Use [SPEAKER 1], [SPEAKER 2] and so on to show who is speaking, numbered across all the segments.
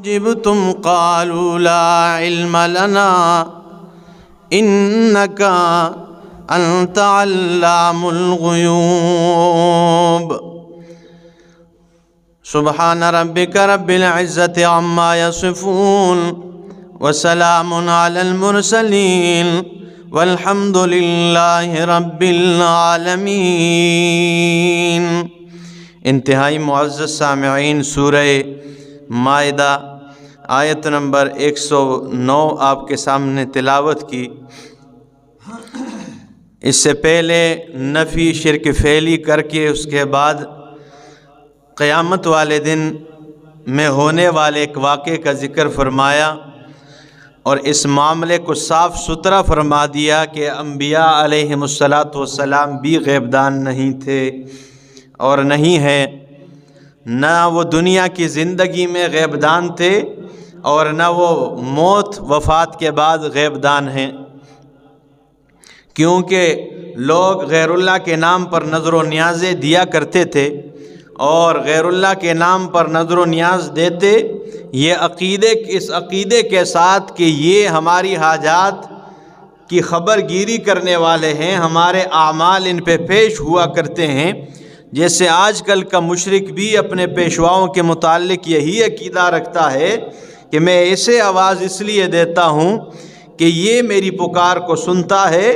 [SPEAKER 1] أُجِبْتُمْ قَالُوا لَا عِلْمَ لَنَا إِنَّكَ أَنْتَ عَلَّامُ الْغُيُوبِ سبحان ربك رب العزة عما يصفون وسلام على المرسلين والحمد لله رب العالمين۔ انتہائی معزز سامعین، سورہ مائدہ آیت نمبر 109 آپ کے سامنے تلاوت کی۔ اس سے پہلے نفی شرک فعلی کر کے اس کے بعد قیامت والے دن میں ہونے والے ایک واقعے کا ذکر فرمایا، اور اس معاملے کو صاف ستھرا فرما دیا کہ انبیاء علیہم السلام بھی غیب دان نہیں تھے اور نہیں ہیں، نہ وہ دنیا کی زندگی میں غیب دان تھے اور نہ وہ موت وفات کے بعد غیب دان ہیں، کیونکہ لوگ غیر اللہ کے نام پر نظر و نیازیں دیا کرتے تھے، اور غیر اللہ کے نام پر نظر و نیاز دیتے یہ اس عقیدے کے ساتھ کہ یہ ہماری حاجات کی خبر گیری کرنے والے ہیں، ہمارے اعمال ان پہ پیش ہوا کرتے ہیں۔ جیسے آج کل کا مشرک بھی اپنے پیشواؤں کے متعلق یہی عقیدہ رکھتا ہے کہ میں ایسے آواز اس لیے دیتا ہوں کہ یہ میری پکار کو سنتا ہے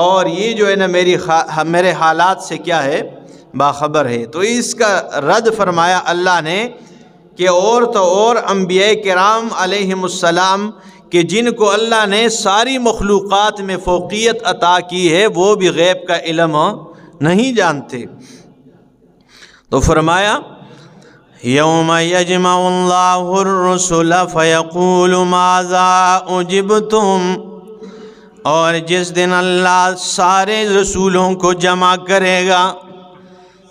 [SPEAKER 1] اور یہ جو ہے نا میرے حالات سے کیا ہے باخبر ہے۔ تو اس کا رد فرمایا اللہ نے کہ اور تو اور انبیاء کرام علیہم السلام کہ جن کو اللہ نے ساری مخلوقات میں فوقیت عطا کی ہے وہ بھی غیب کا علم نہیں جانتے۔ تو فرمایا یوم یجمع اللہ الرسل فیقول ماذا اجبتم، اور جس دن اللہ سارے رسولوں کو جمع کرے گا،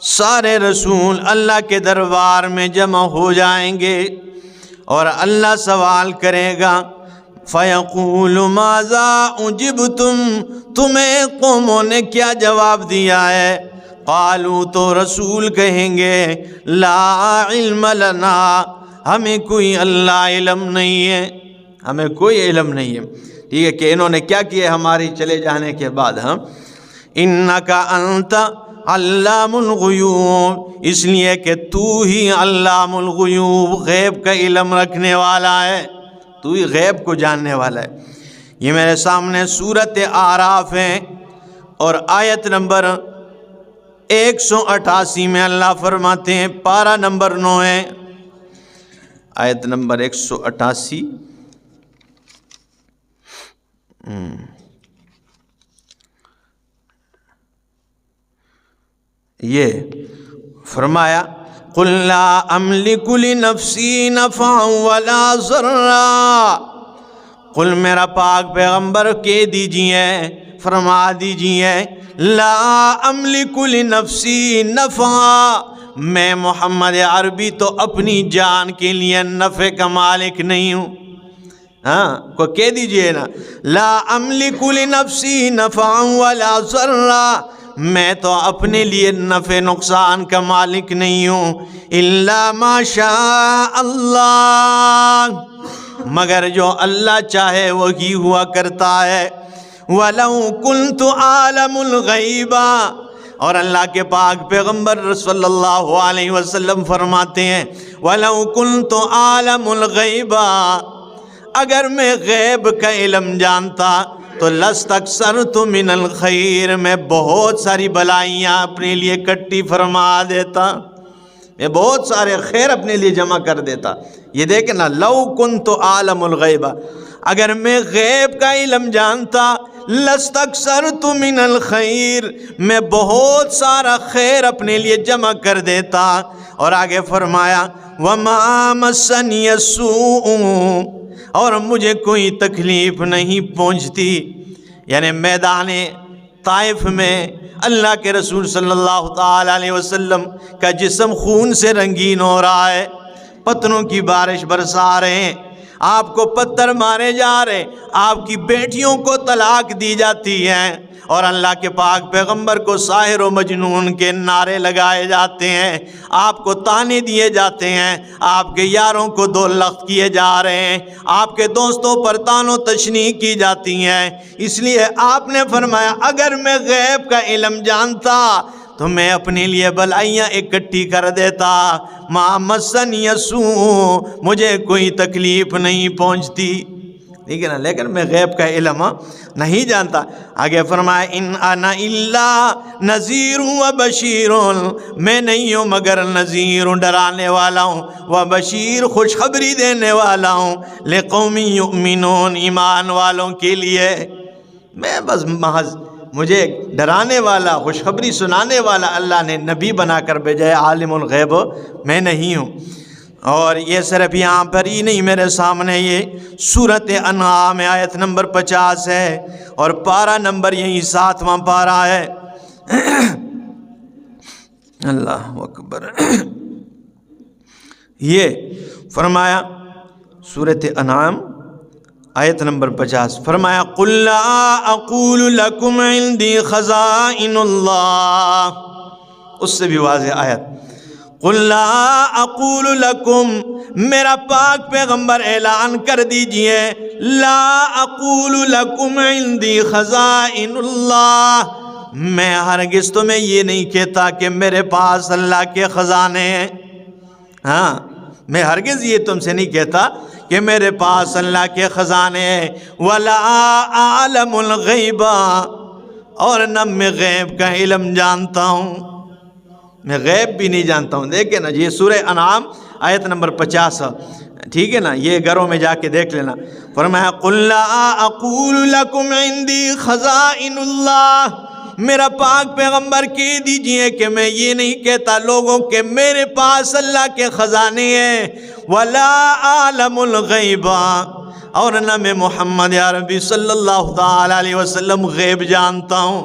[SPEAKER 1] سارے رسول اللہ کے دربار میں جمع ہو جائیں گے اور اللہ سوال کرے گا فَيَقُولُ مَاذَا أُجِبْتُمْ، تمہیں قوموں نے کیا جواب دیا ہے؟ قالوا، تو رسول کہیں گے لا علم لنا، ہمیں کوئی اللہ علم نہیں ہے، ہمیں کوئی علم نہیں ہے۔ ٹھیک ہے کہ انہوں نے کیا کیا ہماری چلے جانے کے بعد؟ اِنَّكَ أَنْتَ علام الغیوب، اس لیے کہ تو ہی علام الغیوب، غیب کا علم رکھنے والا ہے، تو ہی غیب کو جاننے والا ہے۔ یہ میرے سامنے سورۃ اعراف ہے اور آیت نمبر 188 میں اللہ فرماتے ہیں، پارہ نمبر 9 ہے، آیت نمبر 188۔ یہ فرمایا قُلْ لَا أَمْلِكُ لِنَفْسِي نَفْعًا وَلَا ضَرًّا، قُلْ میرا پاک پیغمبر کہہ دیجئے، فرما دیجئے لا أَمْلِكُ لِنَفْسِي نَفْعًا، میں محمد عربی تو اپنی جان کے لیے نفع کا مالک نہیں ہوں۔ کو کہہ دیجئے نا لا أَمْلِكُ لِنَفْسِي نَفْعًا وَلَا ضَرًّا، میں تو اپنے لیے نفع نقصان کا مالک نہیں ہوں، الا ما شاء اللہ، مگر جو اللہ چاہے وہی ہوا کرتا ہے۔ وَلَوْ كُنْتُ أَعْلَمُ الْغَيْبَ، اور اللہ کے پاک پیغمبر صلی اللہ علیہ وسلم فرماتے ہیں وَلَوْ كُنْتُ أَعْلَمُ الْغَيْبَ، اگر میں غیب کا علم جانتا تو لَسْتَكْثَرْتُ مِنَ الْخَيْرِ، میں بہت ساری بلائیاں اپنے لیے اکٹھی فرما دیتا، میں بہت سارے خیر اپنے لیے جمع کر دیتا۔ یہ دیکھیں نا، لَوْ كُنْتُ أَعْلَمُ الْغَيْبَ، اگر میں غیب کا علم جانتا لَسْتَكْثَرْتُ مِنَ الْخَيْرِ، میں بہت سارا خیر اپنے لیے جمع کر دیتا۔ اور آگے فرمایا وَمَا مَسَّنِيَ السُّوءُ، اور مجھے کوئی تکلیف نہیں پہنچتی۔ یعنی میدان طائف میں اللہ کے رسول صلی اللہ تعالی علیہ وسلم کا جسم خون سے رنگین ہو رہا ہے، پتنوں کی بارش برسا رہے ہیں، آپ کو پتھر مارے جا رہے، آپ کی بیٹیوں کو طلاق دی جاتی ہیں، اور اللہ کے پاک پیغمبر کو ساحر و مجنون کے نعرے لگائے جاتے ہیں، آپ کو طعنے دیے جاتے ہیں، آپ کے یاروں کو دو لخت کیے جا رہے ہیں، آپ کے دوستوں پر طعن و تشنیع کی جاتی ہیں۔ اس لیے آپ نے فرمایا اگر میں غیب کا علم جانتا تو میں اپنے لیے بلائیاں اکٹھی کر دیتا، ما مسنی السوء، مجھے کوئی تکلیف نہیں پہنچتی، ٹھیک ہے نا، لیکن میں غیب کا علم نہیں جانتا۔ آگے فرمایا ان انا الا نذیر و بشیر، میں نہیں ہوں مگر نذیر، ڈرانے والا ہوں، و بشیر، خوشخبری دینے والا ہوں، لقوم یؤمنون، ایمان والوں کے لیے، میں بس محض مجھے ڈرانے والا، خوشخبری سنانے والا اللہ نے نبی بنا کر بھیجا ہے، عالم الغیب میں نہیں ہوں۔ اور یہ صرف یہاں پر ہی نہیں، میرے سامنے یہ سورۃ انعام آیت نمبر 50 ہے، اور پارہ نمبر یہی 7واں پارہ ہے۔ اللہ اکبر۔ یہ فرمایا سورۃ انعام آیت نمبر 50، فرمایا قُلْ لَا أَقُولُ لَكُمْ عِنْدِي خَزَائِنُ اللَّهِ، اس سے بھی واضح آیت، قُلْ لَا أَقُولُ لَكُمْ، میرا پاک پیغمبر اعلان کر دیجئے، لَا أَقُولُ لَكُمْ عِنْدِي خَزَائِنُ اللَّهِ، میں ہرگز تمہیں یہ نہیں کہتا کہ میرے پاس اللہ کے خزانے ہیں، ہاں میں ہرگز یہ تم سے نہیں کہتا کہ میرے پاس اللہ کے خزانے ہیں، وَلَا أَعْلَمُ الْغَيْبَ، اور نہ میں غیب کا علم جانتا ہوں، میں غیب بھی نہیں جانتا ہوں۔ دیکھیں نا یہ سورہ انعام آیت نمبر 50، ٹھیک ہے نا، یہ گھروں میں جا کے دیکھ لینا۔ فرمایا قُلْ لَا أَقُولُ لَكُمْ عِنْدِي خَزَائِنُ اللَّهِ، میرا پاک پیغمبر کہہ دیجئے کہ میں یہ نہیں کہتا لوگوں کہ میرے پاس اللہ کے خزانے ہیں، وَلَا أَعْلَمُ الْغَيْبَ، اور نہ میں محمد عربی صلی اللہ تعالی علیہ وسلم غیب جانتا ہوں۔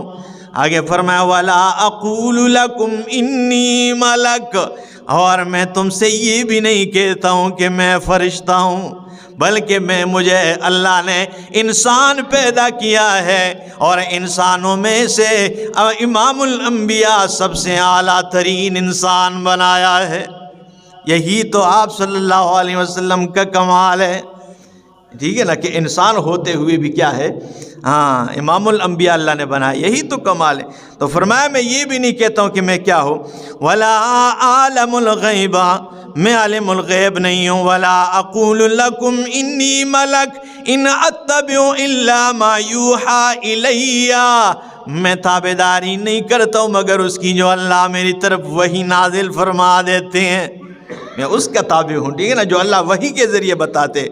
[SPEAKER 1] آگے فرمایا وَلَا أَقُولُ لَكُمْ إِنِّي مَلَكٌ، اور میں تم سے یہ بھی نہیں کہتا ہوں کہ میں فرشتہ ہوں، بلکہ مجھے اللہ نے انسان پیدا کیا ہے، اور انسانوں میں سے امام الانبیاء سب سے اعلیٰ ترین انسان بنایا ہے۔ یہی تو آپ صلی اللہ علیہ وسلم کا کمال ہے، ٹھیک ہے نا، کہ انسان ہوتے ہوئے بھی کیا ہے، ہاں امام الانبیاء اللہ نے بنایا، یہی تو کمال ہے۔ تو فرمایا میں یہ بھی نہیں کہتا ہوں کہ میں کیا ہوں، وَلَا أَعْلَمُ الْغَيْبَ، میں عالم الغیب نہیں ہوں، وَلَا أَقُولُ لَكُمْ إِنِّي مَلَكٌ إِنْ أَتَّبِعُ إِلَّا مَا يُوحَىٰ إِلَيَّ، میں تابعداری نہیں کرتا ہوں مگر اس کی جو اللہ میری طرف وحی نازل فرما دیتے ہیں، میں اس کا تابع ہوں، ٹھیک ہے نا، جو اللہ وحی کے ذریعے بتاتے۔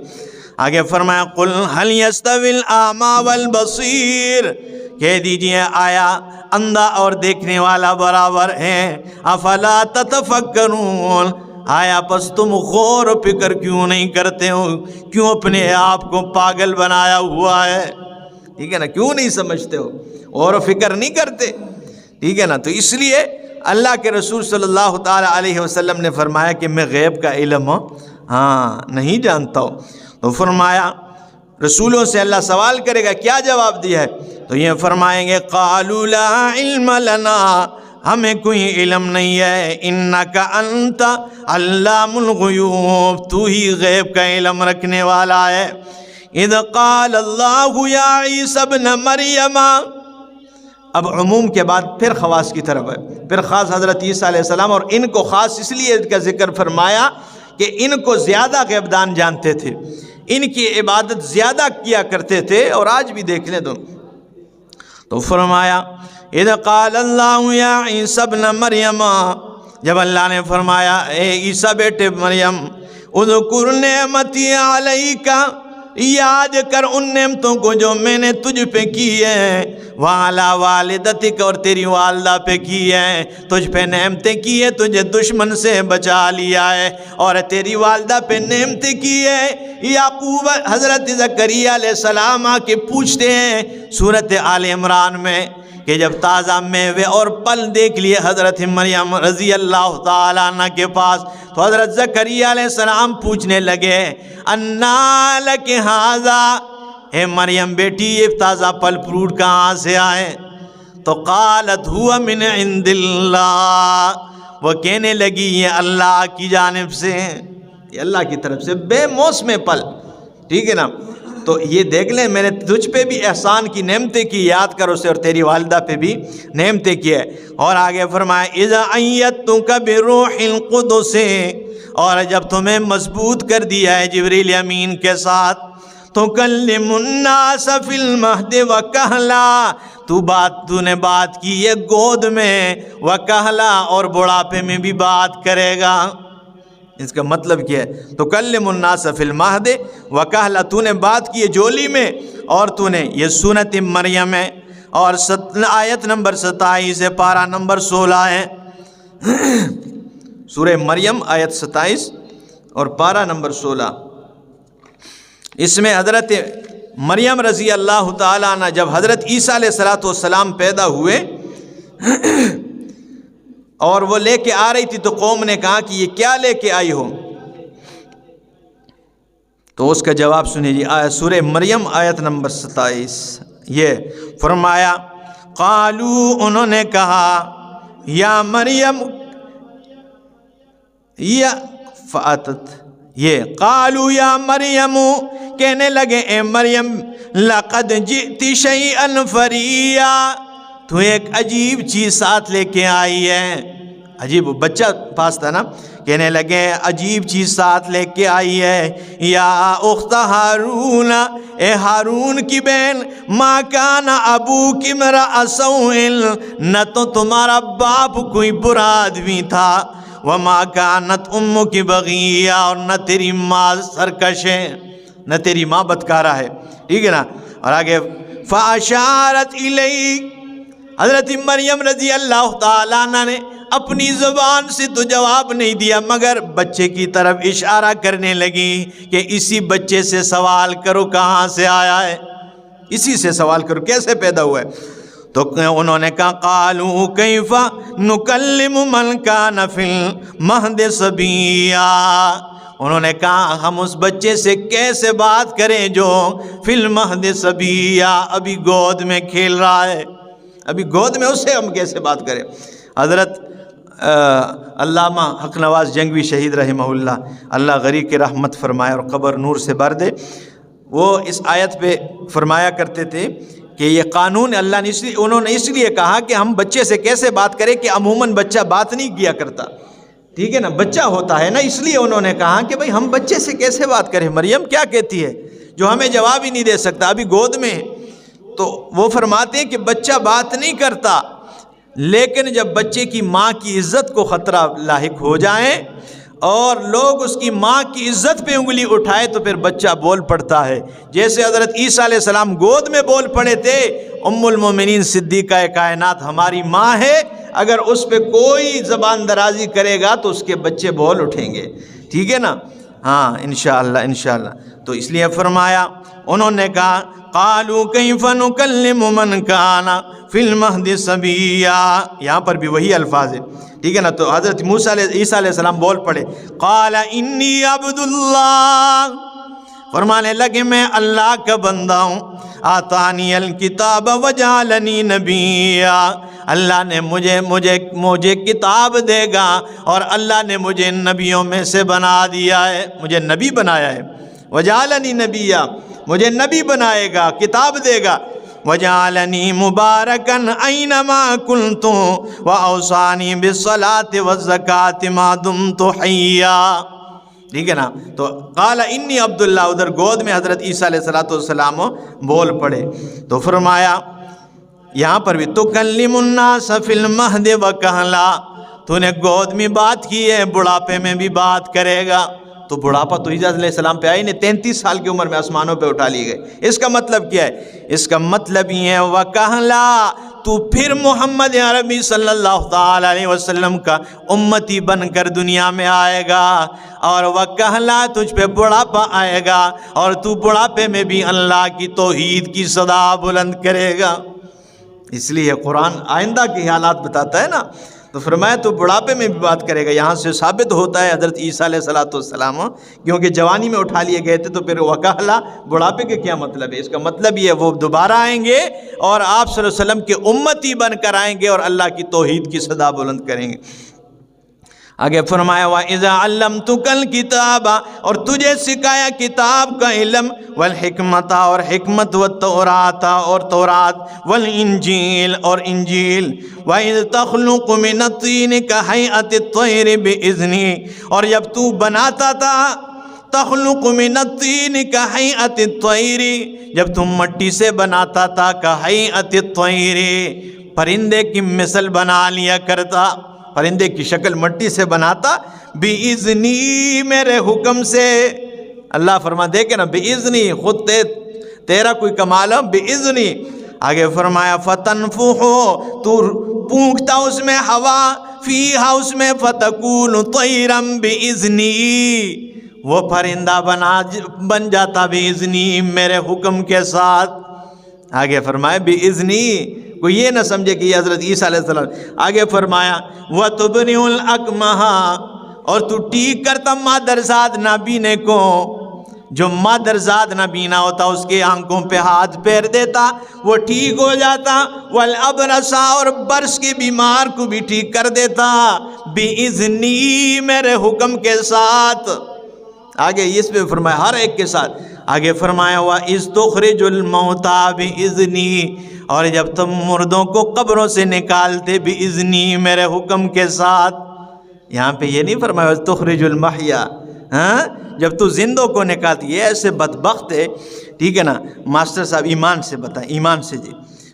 [SPEAKER 1] آگے فرمایا قُلْ هَلْ يَسْتَوِي الْأَعْمَى وَالْبَصِيرُ، کہہ دیجئے آیا اندھا اور دیکھنے والا برابر ہیں، افلا تتفکرون، آیا پس تم غور و فکر کیوں نہیں کرتے ہو، کیوں اپنے آپ کو پاگل بنایا ہوا ہے، ٹھیک ہے نا، کیوں نہیں سمجھتے ہو، غور و فکر نہیں کرتے، ٹھیک ہے نا۔ تو اس لیے اللہ کے رسول صلی اللہ تعالی علیہ وسلم نے فرمایا کہ میں غیب کا علم نہیں جانتا ہوں۔ تو فرمایا رسولوں سے اللہ سوال کرے گا، کیا جواب دیا ہے؟ تو یہ فرمائیں گے قالوا لا علم لنا، ہمیں کوئی علم نہیں ہے، انک انت علام الغیوب، تو ہی غیب کا علم رکھنے والا ہے۔ اذ قال اللہ یا عیسی ابن مریم، اب عموم کے بعد پھر خواص کی طرف ہے، پھر خاص حضرت عیسیٰ علیہ السلام، اور ان کو خاص اس لیے کا ذکر فرمایا کہ ان کو زیادہ غیب دان جانتے تھے، ان کی عبادت زیادہ کیا کرتے تھے، اور آج بھی دیکھ لیں تو فرمایا اذ قال اللہ یا عیسی ابن مریم، جب اللہ نے فرمایا اے عیسیٰ بیٹے مریم، اذکر نعمتی علیک، یاد کر ان نعمتوں کو جو میں نے تجھ پہ کی ہیں، وعلی والدتک، اور تیری والدہ پہ کی ہیں، تجھ پہ نعمتیں کی ہیں، تجھے دشمن سے بچا لیا ہے، اور تیری والدہ پہ نعمتیں کی ہیں۔ یعقوب حضرت زکریا علیہ السلام آ کے پوچھتے ہیں سورۃ آل عمران میں کہ جب تازہ میوے اور پھل دیکھ لیے حضرت مریم رضی اللہ تعالیٰ عنہ کے پاس، تو حضرت زکریا علیہ السلام پوچھنے لگے انا لک ھذا، اے مریم بیٹی یہ تازہ پھل فروٹ کہاں سے آئے؟ تو قالت ہوا من عند اللہ، وہ کہنے لگی یہ اللہ کی جانب سے، یہ اللہ کی طرف سے بے موسم پھل، ٹھیک ہے نا۔ تو یہ دیکھ لیں میں نے تجھ پہ بھی احسان کی نعمتیں کی، یاد کر اسے، اور تیری والدہ پہ بھی نعمتیں کی ہے۔ اور آگے فرمایا اذا ایدتک بروح القدس، اور جب تمہیں مضبوط کر دیا ہے جبریل امین کے ساتھ، تکلم الناس فی المہد وکہلا، تو نے بات کی ہے گود میں، وکہلا اور بڑھاپے میں بھی بات کرے گا۔ اس کا مطلب کیا ہے؟ تکلم الناس فی المہد وکہلا، تو نے بات کی ہے جولی میں، اور تو نے یہ سورۃ مریم ہے، اور آیت نمبر 27 ہے، پارہ نمبر 16 ہے، سورہ مریم آیت 27 اور پارہ نمبر 16۔ اس میں حضرت مریم رضی اللہ تعالیٰ عنہ جب حضرت عیسیٰ علیہ السلام پیدا ہوئے اور وہ لے کے آ رہی تھی، تو قوم نے کہا کہ یہ کیا لے کے آئی ہو؟ تو اس کا جواب سنیے جی، سورہ مریم آیت نمبر 27، یہ فرمایا قالو، انہوں نے کہا یا مریم، یا فاتت، یہ قالو یا مریم، کہنے لگے اے مریم لقد جئت شیئا فریا، تو ایک عجیب چیز ساتھ لے کے آئی ہے۔ عجیب، بچہ پاس تھا نا، کہنے لگے عجیب چیز ساتھ لے کے آئی ہے۔ یا اخت ہارون، اے ہارون کی بہن، ما کان ابوک امرأ سوء، نہ تو تمہارا باپ کوئی برا آدمی تھا، وما کانت امک بغیہ، اور نہ تیری ماں سرکش ہے، نہ تیری ماں بدکارہ ہے، ٹھیک ہے نا۔ اور آگے فاشارت الیک، حضرت مریم رضی اللہ تعالیٰ عنہ نے اپنی زبان سے تو جواب نہیں دیا، مگر بچے کی طرف اشارہ کرنے لگی کہ اسی بچے سے سوال کرو کہاں سے آیا ہے، اسی سے سوال کرو کیسے پیدا ہوا ہے۔ تو انہوں نے کہا قالوا کیف نکلم من کان فی المہد صبیا، انہوں نے کہا ہم اس بچے سے کیسے بات کریں جو فی المہد صبیا، ابھی گود میں کھیل رہا ہے، ابھی گود میں، اس سے ہم کیسے بات کریں۔ حضرت علامہ حق نواز جنگوی شہید رحمہ اللہ، اللہ غریق کی رحمت فرمائے اور قبر نور سے بھر دے، وہ اس آیت پہ فرمایا کرتے تھے کہ یہ قانون اللہ نے انہوں نے اس لیے کہا کہ ہم بچے سے کیسے بات کریں کہ عموماً بچہ بات نہیں کیا کرتا، ٹھیک ہے نا، بچہ ہوتا ہے نا، اس لیے انہوں نے کہا کہ بھئی ہم بچے سے کیسے بات کریں، مریم کیا کہتی ہے جو ہمیں جواب ہی نہیں دے سکتا، ابھی گود میں۔ تو وہ فرماتے ہیں کہ بچہ بات نہیں کرتا، لیکن جب بچے کی ماں کی عزت کو خطرہ لاحق ہو جائیں اور لوگ اس کی ماں کی عزت پہ انگلی اٹھائے تو پھر بچہ بول پڑتا ہے، جیسے حضرت عیسیٰ علیہ السلام گود میں بول پڑے تھے۔ ام المومنین صدیقہ کائنات ہماری ماں ہے، اگر اس پہ کوئی زبان درازی کرے گا تو اس کے بچے بول اٹھیں گے، ٹھیک ہے نا، ہاں انشاءاللہ انشاءاللہ۔ تو اس لیے فرمایا، انہوں نے کہا قالوا کیف نکلم من کان فی المہد صبیا، یہاں پر بھی وہی الفاظ ہے، ٹھیک ہے نا۔ تو حضرت عیسیٰ علیہ السلام بول پڑے قال انی عبد اللہ، فرمانے لگے میں اللہ کا بندہ ہوں، آتانی الکتاب وجعلنی نبیا، اللہ نے مجھے کتاب دے گا اور اللہ نے مجھے نبیوں میں سے بنا دیا ہے، مجھے نبی بنایا ہے، وجعلنی نبیا، مجھے نبی بنائے گا، کتاب دے گا، وجعلنی مبارکن اینما کنت واوصانی بالصلاۃ والزکاۃ ما دمت حیا، ٹھیک ہے نا۔ تو قال انی عبداللہ، ادھر گود میں حضرت عیسیٰ علیہ السلام بول پڑے، تو فرمایا یہاں پر بھی تکلم الناس فی المہد وکہلا، تو نے گود میں بات کی ہے، بڑھاپے میں بھی بات کرے گا۔ تو بڑھاپا تو عیسیٰ علیہ السلام پہ آئی نہیں، 33 سال کی عمر میں آسمانوں پہ اٹھا لی گئے۔ اس کا مطلب کیا ہے؟ اس کا مطلب یہ ہے وکہلا، تو پھر محمد عربی صلی اللہ تعالی علیہ وسلم کا امتی بن کر دنیا میں آئے گا، اور وکہلا تجھ پہ بڑھاپا آئے گا، اور تو بڑھاپے میں بھی اللہ کی توحید کی صدا بلند کرے گا۔ اس لیے قرآن آئندہ کے حالات بتاتا ہے نا، تو فرمایا تو بڑھاپے میں بھی بات کرے گا۔ یہاں سے ثابت ہوتا ہے حضرت عیسیٰ علیہ السلام کیونکہ جوانی میں اٹھا لیے گئے تھے، تو پھر وکہلا بڑھاپے کے کیا مطلب ہے؟ اس کا مطلب یہ وہ دوبارہ آئیں گے اور آپ صلی اللہ علیہ وسلم کے امتی بن کر آئیں گے اور اللہ کی توحید کی صدا بلند کریں گے۔ آگے فرمایا وَإِذَا عَلَّمْتُكَ الْكِتَابَ، اور تجھے سکھایا کتاب کا علم، والحکمت، اور حکمت، والتوراۃ، اور تورات، والانجیل، اور انجیل، وَإِذْ تَخْلُقُ مِنَ الطِّينِ كَهَيْئَةِ الطَّيْرِ بِإِذْنِي، اور جب تو بناتا تھا، تخلق من الطین کہیئت الطیر، جب تم مٹی سے بناتا تھا، کہیئت الطیر، پرندے کی مثل بنا لیا کرتا، پرندے کی شکل مٹی سے بناتا، بِإِذْنِی، میرے حکم سے۔ اللہ فرما دے کہ نا بِإِذْنِی، خود تیرا کوئی کمال ہے، بِإِذْنِی۔ آگے فرمایا فَتَنْفُخُ، تو پونکتا اس میں ہوا، فیہا، اس میں، فَتَكُونُ طَيْرًا بِإِذْنِی، وہ پرندہ بن جاتا بِإِذْنِی، میرے حکم کے ساتھ۔ آگے فرمایا بِإِذْنِی، کوئی یہ نہ سمجھے کہ یہ حضرت عیسیٰ علیہ السلام۔ آگے فرمایا وَتُبْرِئُ الْأَكْمَحَ، اور تو ٹھیک کرتا مادرزاد نابینے کو، جو مادرزاد نابینا ہوتا اس کے آنکھوں پہ ہاتھ پھیر دیتا وہ ٹھیک ہو جاتا، وَالْأَبْرَصَ، اور برس کے بیمار کو بھی ٹھیک کر دیتا، بِإِذْنِی، میرے حکم کے ساتھ۔ آگے اس پہ فرمایا ہر ایک کے ساتھ۔ آگے فرمایا وَإِذْ تُخْرِجُ الْمَوْتَى بِإِذْنِی، اور جب تم مردوں کو قبروں سے نکالتے، بِإِذْنِی، میرے حکم کے ساتھ۔ یہاں پہ یہ نہیں فرمایا تخرج المحیا، جب تو زندوں کو نکالتی، یہ ایسے بدبخت ہے، ٹھیک ہے نا۔ ماسٹر صاحب ایمان سے بتائیں، ایمان سے جی،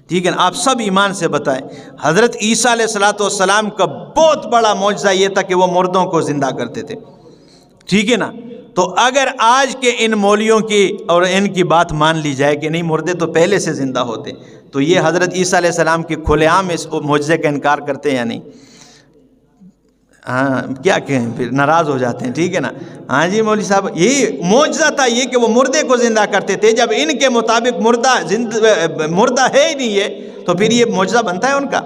[SPEAKER 1] ٹھیک ہے نا، آپ سب ایمان سے بتائیں۔ حضرت عیسیٰ علیہ السلام کا بہت بڑا معجزہ یہ تھا کہ وہ مردوں کو زندہ کرتے تھے، ٹھیک ہے نا۔ تو اگر آج کے ان مولویوں کی اور ان کی بات مان لی جائے کہ نہیں مردے تو پہلے سے زندہ ہوتے، تو یہ حضرت عیسیٰ علیہ السلام کی کھلے عام اس معجزے کا انکار کرتے ہیں یا نہیں؟ ہاں کیا کہیں، پھر ناراض ہو جاتے ہیں، ٹھیک ہے نا۔ ہاں جی مولوی صاحب، یہی معجزہ تھا یہ کہ وہ مردے کو زندہ کرتے تھے، جب ان کے مطابق مردہ ہے ہی نہیں ہے تو پھر یہ معجزہ بنتا ہے ان کا؟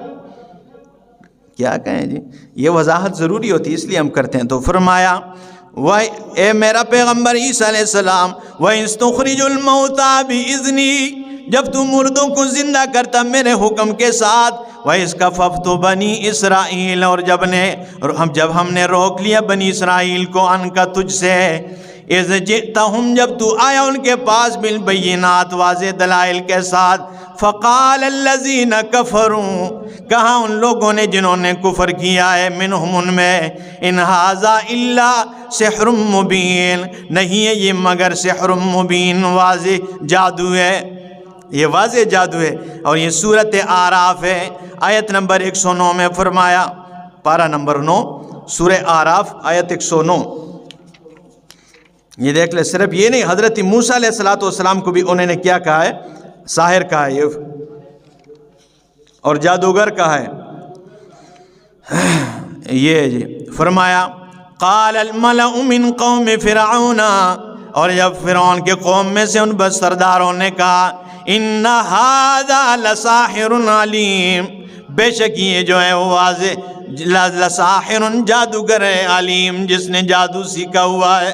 [SPEAKER 1] کیا کہیں جی، یہ وضاحت ضروری ہوتی ہے، اس لیے ہم کرتے ہیں۔ تو فرمایا اے میرا پیغمبر عیسیٰ علیہ السلام، وَإِذْ تُخْرِجُ الْمَوْتَى بِإِذْنِی، جب تو مردوں کو زندہ کرتا میرے حکم کے ساتھ، وَإِذْ كَفَفْتُ بَنِي إِسْرَائِيلَ، اور جب ہم نے روک لیا بنی اسرائیل کو عنک تجھ سے، اِذْ جِئْتَهُمْ، جب تو آیا ان کے پاس بِالْبَيِّنَاتِ، واضح دلائل کے ساتھ، فَقَالَ الَّذِينَ كَفَرُوا، کہا ان لوگوں نے جنہوں نے کفر کیا ہے، منہم، ان میں، ان ھذا الا سحر مبین، نہیں ہے یہ مگر سحر مبین، واضح جادو ہے، یہ واضح جادو ہے۔ اور یہ سورۃ اعراف ہے، آیت نمبر 109 میں فرمایا، پارہ نمبر 9، سورہ اعراف، آیت 109۔ یہ دیکھ لے، صرف یہ نہیں، حضرت موسیٰ علیہ السلام کو بھی انہوں نے کیا کہا ہے؟ ساحر کہا ہے اور جادوگر کہا ہے۔ یہ جی فرمایا قال الملأ من قوم فرعون، اور جب فرعون کے قوم میں سے ان بس سرداروں نے کہا، ان ھذا لساحر علیم، بے شک یہ جو ہے وہ واضح لساحر، جادوگر ہے، علیم، جس نے جادو سیکھا ہوا ہے،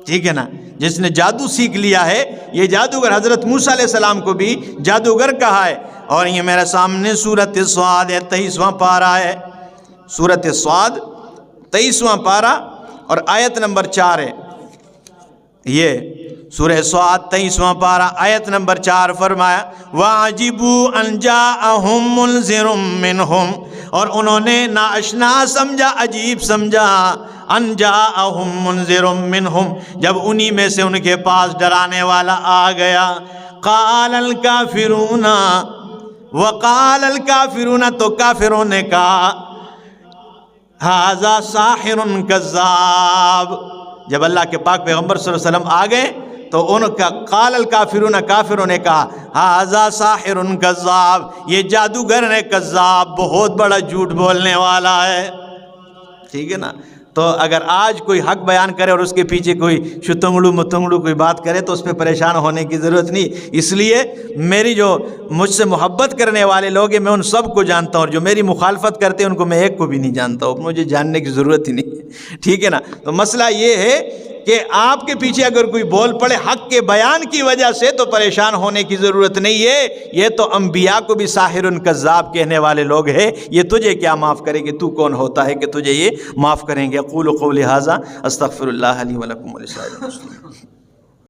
[SPEAKER 1] ٹھیک ہے نا، جس نے جادو سیکھ لیا ہے، یہ جادوگر۔ حضرت موسیٰ علیہ السلام کو بھی جادوگر کہا ہے۔ اور یہ میرے سامنے سورۃ صاد ہے، 23واں پارہ ہے، سورۃ صاد 23واں پارہ اور آیت نمبر 4 ہے۔ یہ سورہ صاد 23واں پارہ آیت نمبر 4 فرمایا، وَعَجِبُوا أَنْ جَاءَهُمْ مُنذِرٌ مِّنْهُمْ، اور انہوں نے ناآشنا سمجھا، عجیب سمجھا، أَنْ جَاءَهُمْ مُنذِرٌ مِّنْهُمْ، جب انہی میں سے ان کے پاس ڈرانے والا آ گیا۔ قَالَ الْكَافِرُونَ، وَقَالَ الْكَافِرُونَ، تو کافروں نے کہا، ھذا ساحر کذاب، جب اللہ کے پاک پیغمبر صلی اللہ علیہ وسلم آ گئے تو ان کا قال الکافرون، کافروں نے کہا، ھذا ساحر کذاب، یہ جادوگر ہے، کذاب، بہت بڑا جھوٹ بولنے والا ہے، ٹھیک ہے نا۔ تو اگر آج کوئی حق بیان کرے اور اس کے پیچھے کوئی شتنگڑو متنگڑو کوئی بات کرے تو اس پہ پریشان ہونے کی ضرورت نہیں. اس لیے میری جو مجھ سے محبت کرنے والے لوگ ہیں میں ان سب کو جانتا ہوں، اور جو میری مخالفت کرتے ہیں ان کو میں ایک کو بھی نہیں جانتا ہوں، مجھے جاننے کی ضرورت ہی نہیں ہے. ٹھیک ہے نا. تو مسئلہ یہ ہے کہ آپ کے پیچھے اگر کوئی بول پڑے حق کے بیان کی وجہ سے تو پریشان ہونے کی ضرورت نہیں ہے. یہ تو انبیاء کو بھی ساحر کذاب کہنے والے لوگ ہیں، یہ تجھے کیا معاف کریں گے؟ تو کون ہوتا ہے کہ تجھے یہ معاف کریں گے؟ اقول قولی ھذا استغفر اللہ لی ولکم ولسائر المسلمین.